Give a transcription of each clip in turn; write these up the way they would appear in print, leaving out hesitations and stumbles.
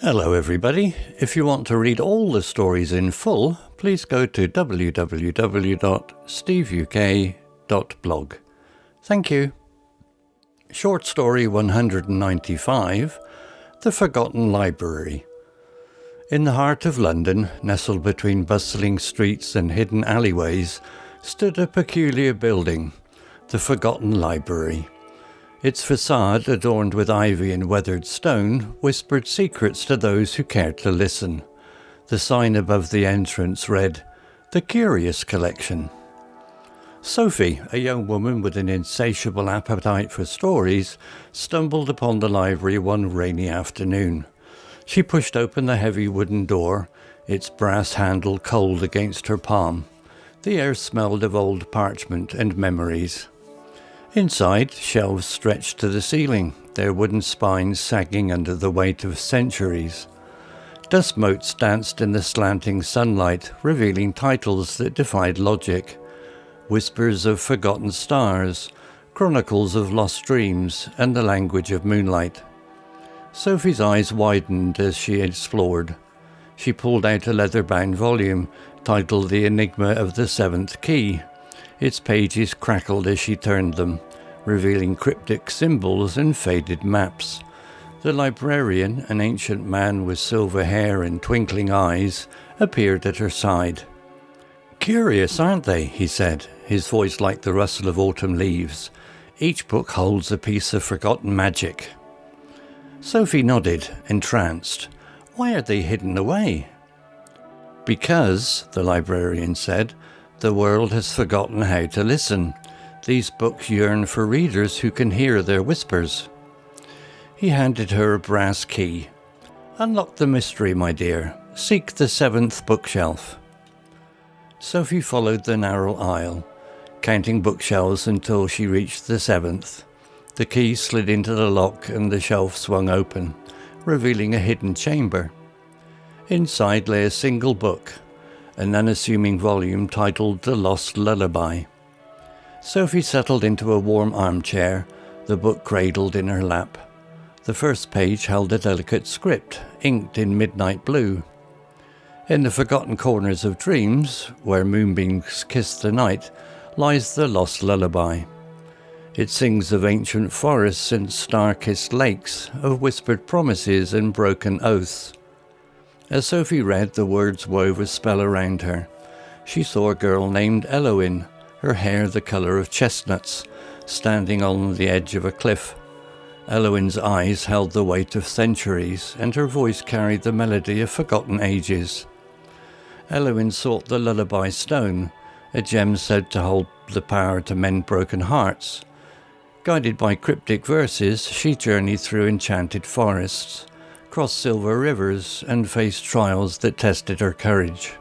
Hello everybody. If you want to read all the stories in full, please go to www.steveuk.blog. Thank you. Short story 195, The Forgotten Library. In the heart of London, nestled between bustling streets and hidden alleyways, stood a peculiar building, the Forgotten Library. Its façade, adorned with ivy and weathered stone, whispered secrets to those who cared to listen. The sign above the entrance read, "The Curious Collection." Sophie, a young woman with an insatiable appetite for stories, stumbled upon the library one rainy afternoon. She pushed open the heavy wooden door, its brass handle cold against her palm. The air smelled of old parchment and memories. Inside, shelves stretched to the ceiling, their wooden spines sagging under the weight of centuries. Dust motes danced in the slanting sunlight, revealing titles that defied logic. Whispers of Forgotten Stars, Chronicles of Lost Dreams, and the Language of Moonlight. Sophie's eyes widened as she explored. She pulled out a leather-bound volume, titled The Enigma of the Seventh Key. Its pages crackled as she turned them, revealing cryptic symbols and faded maps. The librarian, an ancient man with silver hair and twinkling eyes, appeared at her side. "Curious, aren't they?" he said, his voice like the rustle of autumn leaves. "Each book holds a piece of forgotten magic." Sophie nodded, entranced. "Why are they hidden away?" "Because," the librarian said, "the world has forgotten how to listen. These books yearn for readers who can hear their whispers." He handed her a brass key. "Unlock the mystery, my dear. Seek the seventh bookshelf." Sophie followed the narrow aisle, counting bookshelves until she reached the seventh. The key slid into the lock and the shelf swung open, revealing a hidden chamber. Inside lay a single book, an unassuming volume titled The Lost Lullaby. Sophie settled into a warm armchair, the book cradled in her lap. The first page held a delicate script, inked in midnight blue. In the forgotten corners of dreams, where moonbeams kiss the night, lies the Lost Lullaby. It sings of ancient forests and star-kissed lakes, of whispered promises and broken oaths. As Sophie read, the words wove a spell around her. She saw a girl named Elowen, her hair the colour of chestnuts, standing on the edge of a cliff. Elowen's eyes held the weight of centuries, and her voice carried the melody of forgotten ages. Elowen sought the lullaby stone, a gem said to hold the power to mend broken hearts. Guided by cryptic verses, she journeyed through enchanted forests, crossed silver rivers, and faced trials that tested her courage.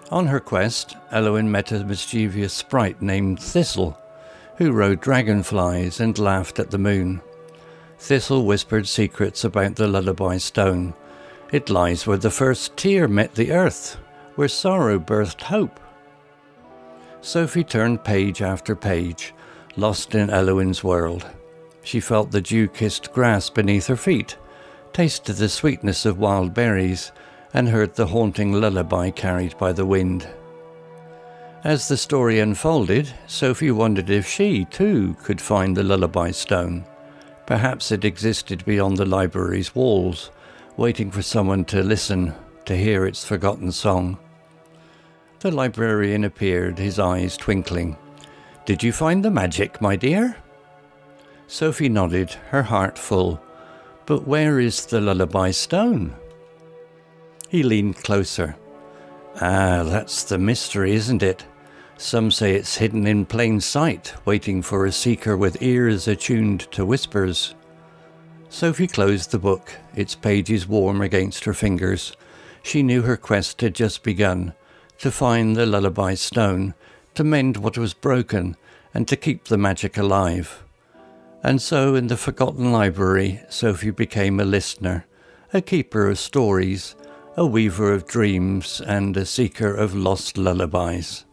On her quest, Elowen met a mischievous sprite named Thistle, who rode dragonflies and laughed at the moon. Thistle whispered secrets about the lullaby stone. It lies where the first tear met the earth, where sorrow birthed hope. Sophie turned page after page, lost in Elowen's world. She felt the dew-kissed grass beneath her feet, tasted the sweetness of wild berries, and heard the haunting lullaby carried by the wind. As the story unfolded, Sophie wondered if she, too, could find the lullaby stone. Perhaps it existed beyond the library's walls, waiting for someone to listen, to hear its forgotten song. The librarian appeared, his eyes twinkling. "Did you find the magic, my dear?" Sophie nodded, her heart full. "But where is the lullaby stone?" He leaned closer. "Ah, that's the mystery, isn't it? Some say it's hidden in plain sight, waiting for a seeker with ears attuned to whispers." Sophie closed the book, its pages warm against her fingers. She knew her quest had just begun, to find the lullaby stone, to mend what was broken, and to keep the magic alive. And so, in the forgotten library, Sophie became a listener, a keeper of stories, a weaver of dreams, and a seeker of lost lullabies.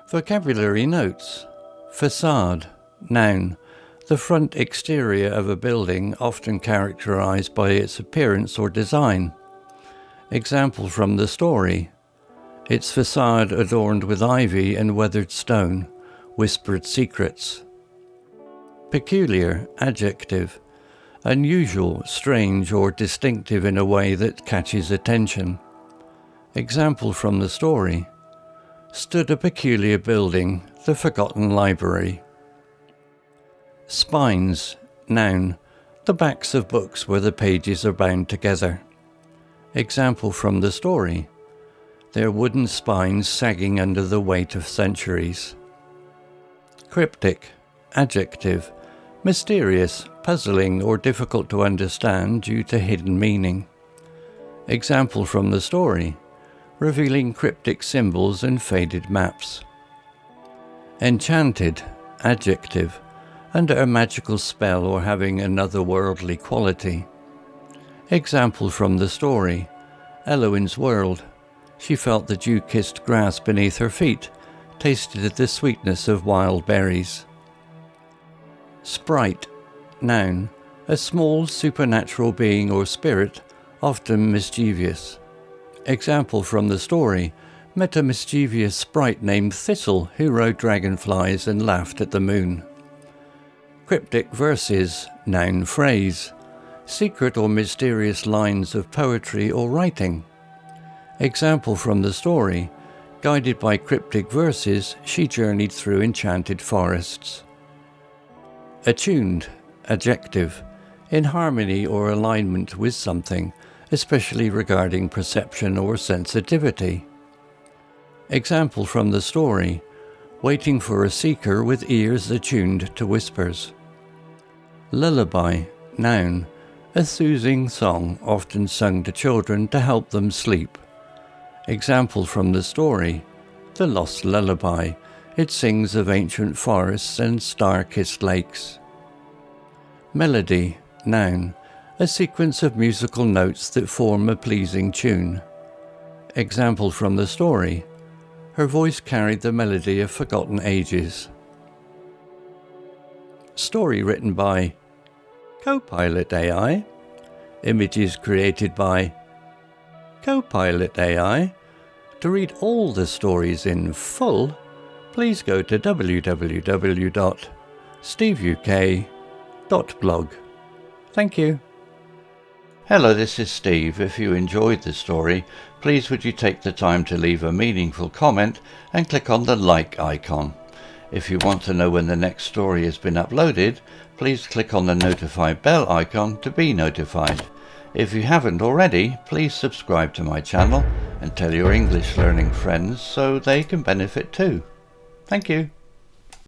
Vocabulary notes. Façade, noun, the the front exterior of a building often characterized by its appearance or design. Example from the story. Its façade adorned with ivy and weathered stone, whispered secrets. Peculiar, adjective. Unusual, strange, or distinctive in a way that catches attention. Example from the story. Stood a peculiar building, the forgotten library. Spines, noun. The backs of books where the pages are bound together. Example from the story. Their wooden spines sagging under the weight of centuries. Cryptic, adjective. Mysterious, puzzling, or difficult to understand due to hidden meaning. Example from the story. Revealing cryptic symbols and faded maps. Enchanted, adjective. Under a magical spell or having an otherworldly quality. Example from the story. Eloin's world. She felt the dew-kissed grass beneath her feet, tasted the sweetness of wild berries. Sprite, noun. A small supernatural being or spirit, often mischievous. Example from the story. Met a mischievous sprite named Thistle who rode dragonflies and laughed at the moon. Cryptic verses, noun phrase. Secret or mysterious lines of poetry or writing. Example from the story. Guided by cryptic verses, she journeyed through enchanted forests. Attuned, adjective. In harmony or alignment with something, especially regarding perception or sensitivity. Example from the story. Waiting for a seeker with ears attuned to whispers. Lullaby, noun. A soothing song often sung to children to help them sleep. Example from the story. The Lost Lullaby. It sings of ancient forests and star-kissed lakes. Melody, noun. A sequence of musical notes that form a pleasing tune. Example from the story. Her voice carried the melody of forgotten ages. Story written by Copilot AI. Images created by Copilot AI. To read all the stories in full, please go to www.steveuk.blog. Thank you. Hello, this is Steve. If you enjoyed the story, please would you take the time to leave a meaningful comment and click on the like icon. If you want to know when the next story has been uploaded, please click on the notify bell icon to be notified. If you haven't already, please subscribe to my channel and tell your English learning friends so they can benefit too. Thank you.